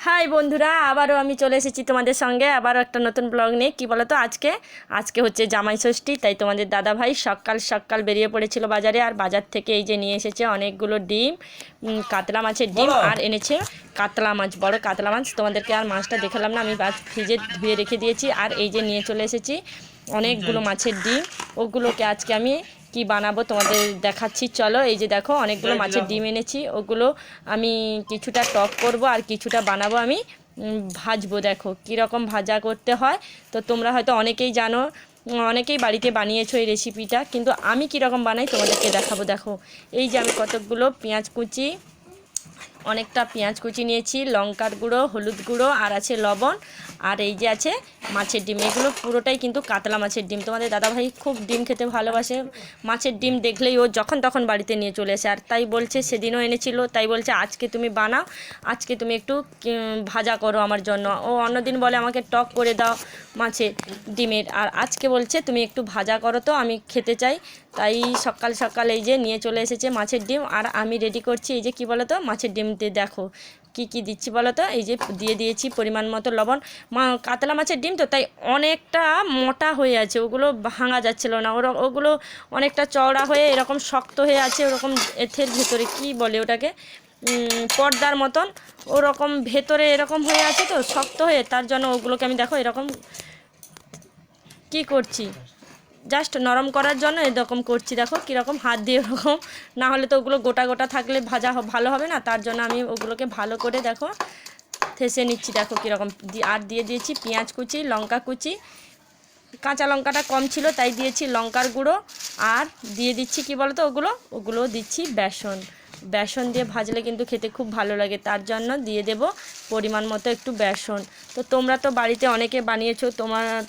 High বন্ধুরা, আবারও আমি চলে এসেছি তোমাদের সঙ্গে আবারও একটা নতুন ব্লগ নিয়ে। কী বলো তো, আজকে হচ্ছে জামাই ষষ্ঠী, তাই তোমাদের দাদাভাই সকাল সকাল বেরিয়ে পড়েছিল বাজারে। আর বাজার থেকে এই যে নিয়ে এসেছে অনেকগুলো ডিম, কাতলা মাছের ডিম, আর এনেছে কাতলা মাছ, বড় কাতলা মাছ। তোমাদেরকে আর মাছটা দেখালাম না, আমি মাছ ফ্রিজে ধুয়ে রেখে দিয়েছি। আর এই যে নিয়ে চলে এসেছি অনেকগুলো মাছের ডিম, ওগুলোকে আজকে আমি কি বানাবো তোমাদের দেখাচ্ছি। চলো, এই যে দেখো অনেকগুলো মাছের ডিম এনেছি, ওগুলো আমি কিছুটা টক করব আর কিছুটা বানাবো আমি ভাজবো। দেখো কীরকম ভাজা করতে হয়, তো তোমরা হয়তো অনেকেই জানো, অনেকেই বাড়িতে বানিয়েছো এই রেসিপিটা, কিন্তু আমি কীরকম বানাই তোমাদেরকে দেখাবো। দেখো এই যে আমি কতকগুলো পেঁয়াজ কুচি, অনেকটা পেঁয়াজ কুচি নিয়েছি, লঙ্কার গুঁড়ো, হলুদ গুঁড়ো, আর আছে লবণ, আর এই যে আছে মাছের ডিম। এগুলো পুরোটাই কিন্তু কাতলা মাছের ডিম। তোমাদের দাদাভাই খুব ডিম খেতে ভালোবাসে, মাছের ডিম দেখলেই ও যখন তখন বাড়িতে নিয়ে চলে আসে। আর তাই বলছে, সেদিনও এনেছিল, তাই বলছে আজকে তুমি বানাও, আজকে তুমি একটু ভাজা করো আমার জন্য। ও অন্যদিন বলে আমাকে টক করে দাও মাছের ডিমের, আর আজকে বলছে তুমি একটু ভাজা করো, তো আমি খেতে চাই। তাই সকাল সকাল এই যে নিয়ে চলে এসেছে মাছের ডিম, আর আমি রেডি করছি। এই যে কি বলো তো, মাছের ডিমতে দেখো কি কি দিচ্ছি বলো তো। এই যে দিয়ে দিয়েছি পরিমাণ মতো লবণ। কাতলা মাছের ডিম তো, তাই অনেকটা মোটা হয়ে আছে, ওগুলো ভাঙা যাচ্ছিল না। ওগুলো অনেকটা চওড়া হয়ে এরকম শক্ত হয়ে আছে, ওরকম এথের ভেতরে কি বলে ওটাকে, পর্দার মতন ওরকম ভেতরে এরকম হয়ে আছে, তো শক্ত হয়ে। তার জন্য ওগুলোকে আমি দেখো এরকম কি করছি, জাস্ট নরম করার জন্য এরকম করছি। দেখো কীরকম হাত দিয়ে ওরকম, না হলে তো ওগুলো গোটা গোটা থাকলে ভাজা ভালো হবে না। তার জন্য আমি ওগুলোকে ভালো করে দেখো থেসে নিচ্ছি। দেখো কীরকম, আর দিয়ে দিয়েছি পেঁয়াজ কুচি, লঙ্কা কুচি, কাঁচা লঙ্কাটা কম ছিল তাই দিয়েছি লঙ্কার গুঁড়ো, আর দিয়ে দিচ্ছি কি বলো তো, ওগুলো দিচ্ছি বেসন। বেসন দিয়ে ভাজলে কিন্তু খেতে খুব ভালো লাগে, তার জন্য দিয়ে দেব পরিমাণ মতো একটু বেসন। তো তোমরা তো বাড়িতে অনেকে বানিয়েছো,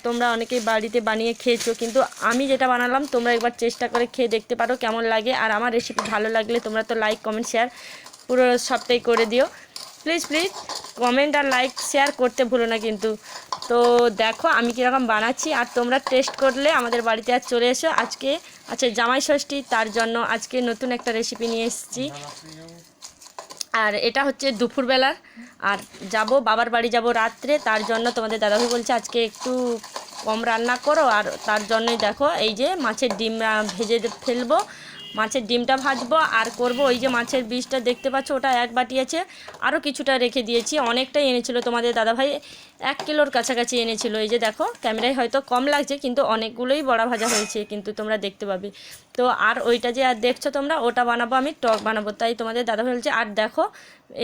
তোমরা অনেকেই বাড়িতে বানিয়ে খেয়েছো, কিন্তু আমি যেটা বানালাম তোমরা একবার চেষ্টা করে খেয়ে দেখতে পারো কেমন লাগে। আর আমার রেসিপি ভালো লাগলে তোমরা তো লাইক কমেন্ট শেয়ার পুরো সবটাই করে দিও। প্লিজ প্লিজ কমেন্ট আর লাইক শেয়ার করতে ভুলো না কিন্তু। তো দেখো আমি কীরকম বানাচ্ছি, আর তোমরা টেস্ট করলে আমাদের বাড়িতে আর চলে এসো। আজকে আচ্ছা জামাই ষষ্ঠী, তার জন্য আজকে নতুন একটা রেসিপি নিয়ে এসেছি। আর এটা হচ্ছে দুপুরবেলার, আর যাব বাবার বাড়ি যাব রাত্রে, তার জন্য তোমাদের দাদাভাই বলছে আজকে একটু কম রান্না করো। আর তার জন্যই দেখো এই যে মাছের ডিম ভেজে ফেলবো, মাছের ডিমটা ভাজবো আর করব। ওই যে মাছের বীজটা দেখতে পাচ্ছ, ওটা এক বাটি আছে, আরও কিছুটা রেখে দিয়েছি। অনেকটাই এনেছিল তোমাদের দাদাভাই, 1 কিলোর কাছাকাছি এনেছিল। এই যে দেখো ক্যামেরায় হয়তো কম লাগছে, কিন্তু অনেকগুলোই বড়া ভাজা হয়েছে, কিন্তু তোমরা দেখতে পাবে। তো আর ওইটা যে আর দেখছো তোমরা, ওটা বানাবো আমি, টক বানাবো। তাই তোমাদের দাদাভাই বলছে। আর দেখো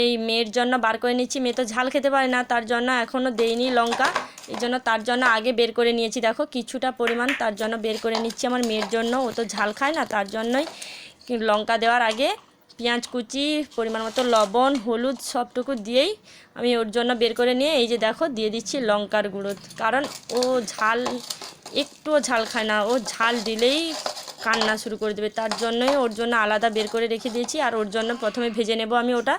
এই মেয়ের জন্য বার করে নিচ্ছি, মেয়ে তো ঝাল খেতে পারে না, তার জন্য এখনও দেইনি লঙ্কা, এই জন্য তার জন্য আগে বের করে নিয়েছি। দেখো কিছুটা পরিমাণ তার জন্য বের করে নিচ্ছি আমার মেয়ের জন্য, ও তো ঝাল খায় না, তার জন্যই লঙ্কা দেওয়ার আগে পেঁয়াজ কুচি, পরিমাণ মতো লবণ, হলুদ সবটুকু দিয়েই আমি ওর জন্য বের করে নিয়ে এই যে দেখো দিয়ে দিচ্ছি লঙ্কার গুঁড়ো। কারণ ও ঝাল একটুও ঝাল খায় না, ও ঝাল দিলেই কান্না শুরু করে দেবে, তার জন্যই ওর জন্য আলাদা বের করে রেখে দিয়েছি। আর ওর জন্য প্রথমে ভেজে নেব আমি ওটা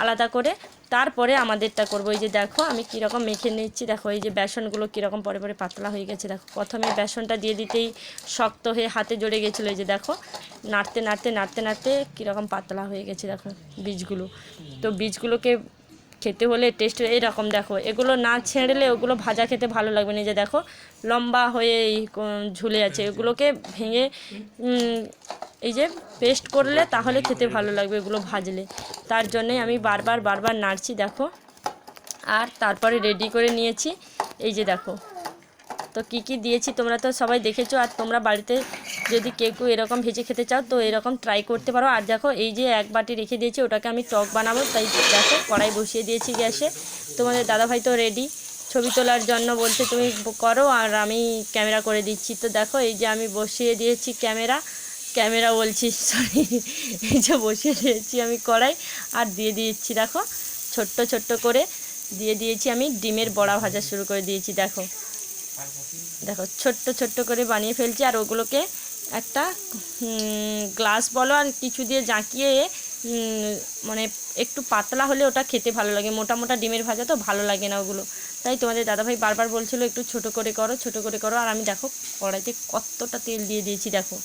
আলাদা করে, তারপরে আমাদেরটা করব। এই যে দেখো আমি কীরকম মেখে নিচ্ছি, দেখো এই যে বেসনগুলো কীরকম পরে পরে পাতলা হয়ে গেছে। দেখো প্রথমে বেসনটা দিয়ে দিতেই শক্ত হয়ে হাতে জড়ে গেছিলো, এই যে দেখো নাড়তে নাড়তে নাড়তে নাড়তে কীরকম পাতলা হয়ে গেছে দেখো বীজগুলো। তো বীজগুলোকে খেতে হলে টেস্ট এরকম, দেখো এগুলো না ছেড়লে ওগুলো ভাজা খেতে ভালো লাগবে না। যে দেখো লম্বা হয়ে ঝুলে আছে, এগুলোকে ভেঙে এই যে পেস্ট করলে তাহলে খেতে ভালো লাগবে এগুলো ভাজলে, তার জন্যই আমি বারবার বারবার নাড়ছি। দেখো আর তারপরে রেডি করে নিয়েছি। এই যে দেখো তো কি কি দিয়েছি তোমরা তো সবাই দেখেছো, আর তোমরা বাড়িতে যদি কেউ এরকম ভেজে খেতে চাও তো এরকম ট্রাই করতে পারো। আর দেখো এই যে এক বাটি রেখে দিয়েছি, ওটাকে আমি টক বানাবো, তাই দেখো কড়াই বসিয়ে দিয়েছি গ্যাসে। তোমাদের দাদাভাই তো রেডি ছবি তোলার জন্য, বলছে তুমি করো আর আমি ক্যামেরা করে দিচ্ছি। তো দেখো এই যে আমি বসিয়ে দিয়েছি ক্যামেরা বলছি সরি, এই যে বসিয়ে দিয়েছি আমি কড়াই, আর দিয়ে দিয়েছি দেখো ছোট্ট ছোট্ট করে দিয়ে দিয়েছি আমি ডিমের বড়া ভাজা শুরু করে দিয়েছি। দেখো দেখো ছোট্ট ছোট্ট করে বানিয়ে ফেলছি, আর ওগুলোকে একটা গ্লাস বলো আর কিছু দিয়ে জাঁকিয়ে, মানে একটু পাতলা হলে ওটা খেতে ভালো লাগে, মোটা মোটা ডিমের ভাজা তো ভালো লাগে না ওগুলো। তাই তোমাদের দাদাভাই বারবার বলছিল একটু ছোট করে করো ছোট করে করো। আর আমি দেখো কড়াইতে কতটা তেল দিয়ে দিয়েছি, দেখো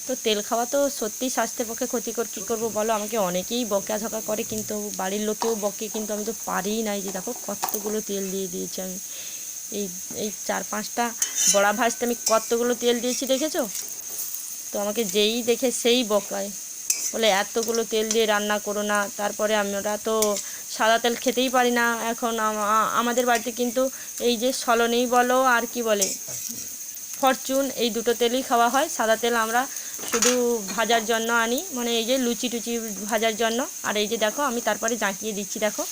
তো তেল খাওয়া তো সত্যিই স্বাস্থ্যের পক্ষে ক্ষতিকর, কী করবো বলো। আমাকে অনেকেই বকাঝকা করে, কিন্তু বাড়ির লোকেও বকে, কিন্তু আমি তো পারিই নাই। যে দেখো কতগুলো তেল দিয়ে দিয়েছি আমি, এই এই 4-5টা বড়া ভাজতে আমি কতগুলো তেল দিয়েছি দেখেছো। তো আমাকে যেই দেখে সেই বকায়, বলে এতগুলো তেল দিয়ে রান্না করো না। তারপরে আমরা তো সাদা তেল খেতেই পারি না এখন। আমাদের বাড়িতে কিন্তু এই যে সলনেই বলো আর কি বলে ফরচুন, এই দুটো তেলই খাওয়া হয়। সাদা তেল আমরা শুধু ভাজার জন্য আনি, মানে এই যে লুচি টুচি ভাজার জন্য। আর এই যে দেখো আমি তারপরে জাঁকিয়ে দিচ্ছি, দেখো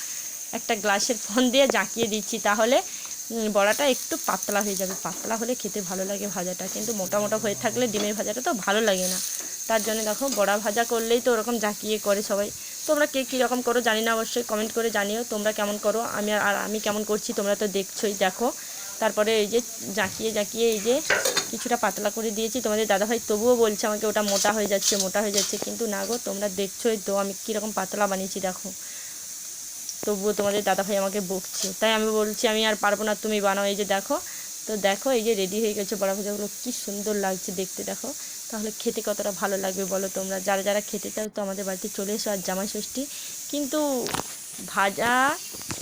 একটা গ্লাসের ফোন দিয়ে জাঁকিয়ে দিচ্ছি, তাহলে বড়াটা একটু পাতলা হয়ে যাবে। পাতলা হলে খেতে ভালো লাগে ভাজাটা, কিন্তু মোটা মোটা হয়ে থাকলে ডিমের ভাজাটা তো ভালো লাগে না। তার জন্য দেখো বড়া ভাজা করলেই তো ওরকম জাঁকিয়ে করে সবাই। তোমরা কে কীরকম করো জানি না, অবশ্যই কমেন্ট করে জানিও তোমরা কেমন করো। আমি কেমন করছি তোমরা তো দেখছোই, দেখো। তারপরে এই যে জাঁকিয়ে জাঁকিয়ে এই যে কিছুটা পাতলা করে দিয়েছি। তোমাদের দাদাভাই তবুও বলছে আমাকে ওটা মোটা হয়ে যাচ্ছে, মোটা হয়ে যাচ্ছে, কিন্তু না গো, তোমরা দেখছোই তো আমি কীরকম পাতলা বানিয়েছি দেখো। তবুও তোমাদের দাদাভাই আমাকে বকছে, তাই আমি বলছি আমি আর পারবো না, তুমি বানাও। এই যে দেখো, তো দেখো এই যে রেডি হয়ে গেছে বড়া ভাজাগুলো, কী সুন্দর লাগছে দেখতে দেখো। তাহলে খেতে কতটা ভালো লাগবে বলো তোমরা। যারা যারা খেতে চাও তো আমাদের বাড়িতে চলে এসো। আর জামাই ষষ্ঠী কিন্তু ভাজা,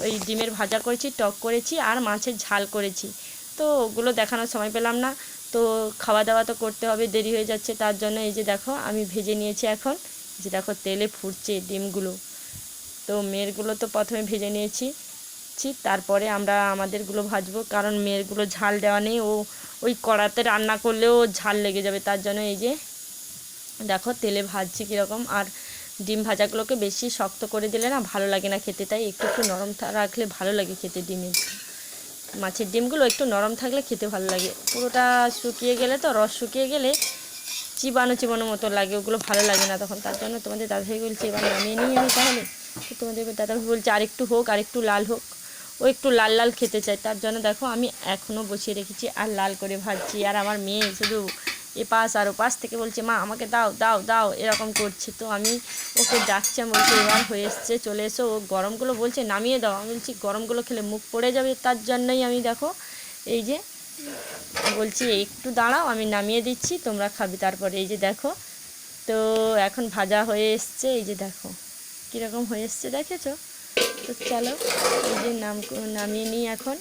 ওই ডিমের ভাজা করেছি, টক করেছি, আর মাছের ঝাল করেছি। তো ওগুলো দেখানোর সময় পেলাম না, তো খাওয়া দাওয়া তো করতে হবে, দেরি হয়ে যাচ্ছে। তার জন্য এই যে দেখো আমি ভেজে নিয়েছি এখন। যে দেখো তেলে ফুটছে ডিমগুলো। তো মেয়েরগুলো তো প্রথমে ভেজে নিয়েছি, তারপরে আমরা আমাদেরগুলো ভাজবো, কারণ মেয়েরগুলো ঝাল দেওয়া নেই। ওই কড়াতে রান্না করলেও ঝাল লেগে যাবে। তার জন্য এই যে দেখো তেলে ভাজছি কীরকম। আর ডিম ভাজাগুলোকে বেশি শক্ত করে দিলে না ভালো লাগে না খেতে, তাই একটু একটু নরম রাখলে ভালো লাগে খেতে। মাছের ডিমগুলো একটু নরম থাকলে খেতে ভালো লাগে। পুরোটা শুকিয়ে গেলে, তো রস শুকিয়ে গেলে চিবানো চিবানো মতো লাগে, ওগুলো ভালো লাগে না তখন। তার জন্য তোমাদের দাদাভাই বলছে এবার নামিয়ে নিই আমি তাহলে। তো তোমাদের দাদাভাই বলছে আরেকটু হোক, আরেকটু লাল হোক, ও একটু লাল লাল খেতে চায়। তার জন্য দেখো আমি এখনও বসিয়ে রেখেছি আর লাল করে ভাজছি। আর আমার মেয়ে শুধু এপাশ আর ওপাশ থেকে বলছে মা আমাকে দাও দাও দাও, এরকম করছে। তো আমি ওকে ডাকছি, আমি বলছি এবার হয়ে এসছে, চলে এসো। ও গরমগুলো বলছে নামিয়ে দাও, আমি বলছি গরমগুলো খেলে মুখ পড়ে যাবে। তার জন্যই আমি দেখো এই যে বলছি একটু দাঁড়াও, আমি নামিয়ে দিচ্ছি, তোমরা খাবে তারপরে। এই যে দেখো, তো এখন ভাজা হয়ে এসছে, এই যে দেখো কীরকম হয়ে এসছে দেখেছো। তো চলো এই যে নামিয়ে নিই এখন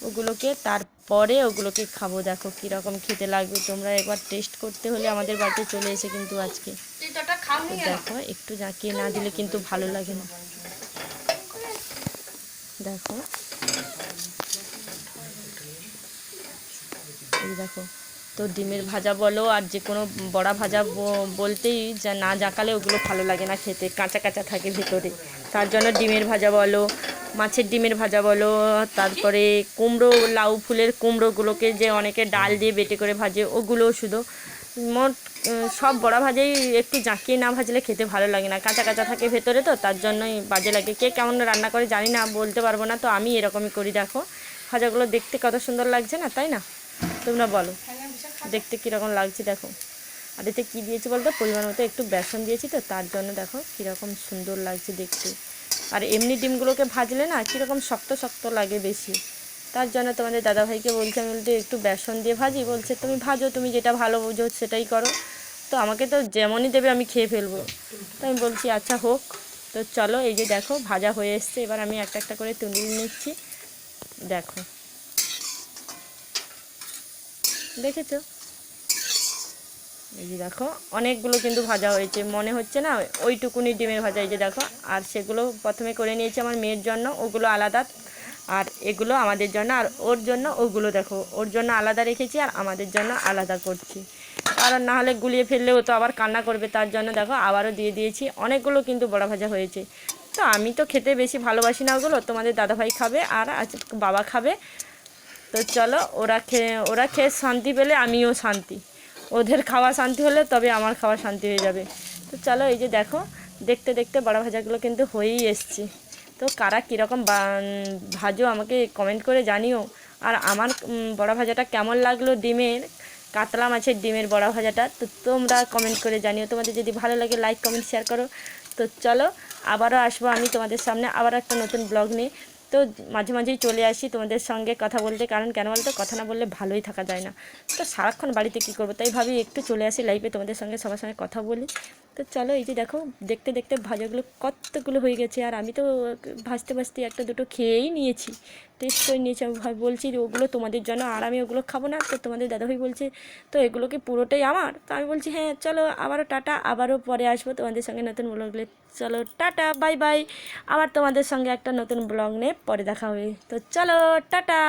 ওগুলোকে, তারপরে ওগুলোকে খাবো। দেখো কীরকম খেতে লাগবে, তোমরা একবার টেস্ট করতে হলে আমাদের বাড়িতে চলে এসে কিন্তু আজকে দেখো। একটু জাঁকিয়ে না দিলে কিন্তু ভালো লাগে না। দেখো এই দেখো, তো ডিমের ভাজা বলো আর যে কোনো বড়া ভাজা বলতেই যা না জাঁকালে ওগুলো ভালো লাগে না খেতে, কাঁচা কাঁচা থাকে ভেতরে। তার জন্য ডিমের ভাজা বলো, মাছের ডিমের ভাজা বলো, তারপরে কুমড়ো, লাউ ফুলের কুমড়োগুলোকে যে অনেকে ডাল দিয়ে বেটে করে ভাজে, ওগুলোও শুধু মোট সব বড়া ভাজাই একটু জাঁকিয়ে না ভাজলে খেতে ভালো লাগে না, কাঁচা কাঁচা থাকে ভেতরে, তো তার জন্যই বাজে লাগে। কে কেমন রান্না করে জানি না, বলতে পারবো না। তো আমি এরকমই করি। দেখো ভাজাগুলো দেখতে কত সুন্দর লাগছে না, তাই না? তোমরা বলো দেখতে কীরকম লাগছে দেখো। আর এতে কী দিয়েছি বলতো, পরিমাণ মতো একটু বেসন দিয়েছি, তো তার জন্য দেখো কীরকম সুন্দর লাগছে দেখতে। আর এমনি ডিমগুলোকে ভাজলে না কীরকম শক্ত শক্ত লাগে বেশি। তার জন্য তোমাদের দাদাভাইকে বলছি, আমি বলতে একটু বেসন দিয়ে ভাজি, বলছে তুমি ভাজো, তুমি যেটা ভালো বুঝো সেটাই করো। তো আমাকে তো যেমনই দেবে আমি খেয়ে ফেলবো। তো আমি বলছি আচ্ছা হোক। তো চলো এই যে দেখো ভাজা হয়ে এসছে, এবার আমি একটা একটা করে তুলে নিচ্ছি। দেখো দেখেছো, এই যে দেখো অনেকগুলো কিন্তু ভাজা হয়েছে, মনে হচ্ছে না ওইটুকুনি ডিমের ভাজা। এই যে দেখো, আর সেগুলো প্রথমে করে নিয়েছি আমার মেয়ের জন্য, ওগুলো আলাদা, আর এগুলো আমাদের জন্য, আর ওর জন্য ওগুলো দেখো ওর জন্য আলাদা রেখেছি, আর আমাদের জন্য আলাদা করছি, কারণ না হলে গুলিয়ে ফেললেও তো আবার কান্না করবে। তার জন্য দেখো আবারও দিয়ে দিয়েছি। অনেকগুলো কিন্তু বড়া ভাজা হয়েছে। তো আমি তো খেতে বেশি ভালোবাসি না ওগুলো, তোমাদের দাদাভাই খাবে আর বাবা খাবে। তো চলো ওরা খেয়ে শান্তি পেলে আমিও শান্তি, ওদের খাওয়া শান্তি হলে তবে আমার খাওয়া শান্তি হয়ে যাবে। তো চলো এই যে দেখো দেখতে দেখতে বড়া ভাজাগুলো কিন্তু হয়েই এসছে। তো কারা কীরকম ভাজো আমাকে কমেন্ট করে জানিও। আর আমার বড়া ভাজাটা কেমন লাগলো, ডিমের কাতলা মাছের ডিমের বড়া ভাজাটা, তো তোমরা কমেন্ট করে জানিও। তোমাদের যদি ভালো লাগে লাইক কমেন্ট শেয়ার করো। তো চলো আবারও আসবো আমি তোমাদের সামনে আবার একটা নতুন ব্লগ নিয়ে। তো তো মাঝে মাঝেই চলে আসি তোমাদের সঙ্গে কথা বলতে, কারণ কেন বলতো কথা না বললে ভালোই থাকা যায় না। তো সারাক্ষণ বাড়িতে কী করবো, তাই ভাবি একটু চলে আসি লাইভে, তোমাদের সঙ্গে সবার সঙ্গে কথা বলি। তো চলো, এই যে দেখো দেখতে দেখতে ভাজাগুলো কতগুলো হয়ে গেছে, আর আমি তো ভাজতে ভাজতে একটা দুটো খেয়েই নিয়েছি, টেস্ট করে নিয়েছি। আমি বলছি যে ওগুলো তোমাদের জন্য, আর আমি ওগুলো খাবো না। তো তোমাদের দাদাভাই বলছে তো এগুলো কি পুরোটাই আমার? তো আমি বলছি হ্যাঁ, চলো আবারও টাটা, আবারও পরে আসবো তোমাদের সঙ্গে নতুন ব্লগে। চলো টাটা, বাই বাই। আবার তোমাদের সঙ্গে একটা নতুন ব্লগ নিয়ে পরে দেখা হবে। তো চলো টাটা।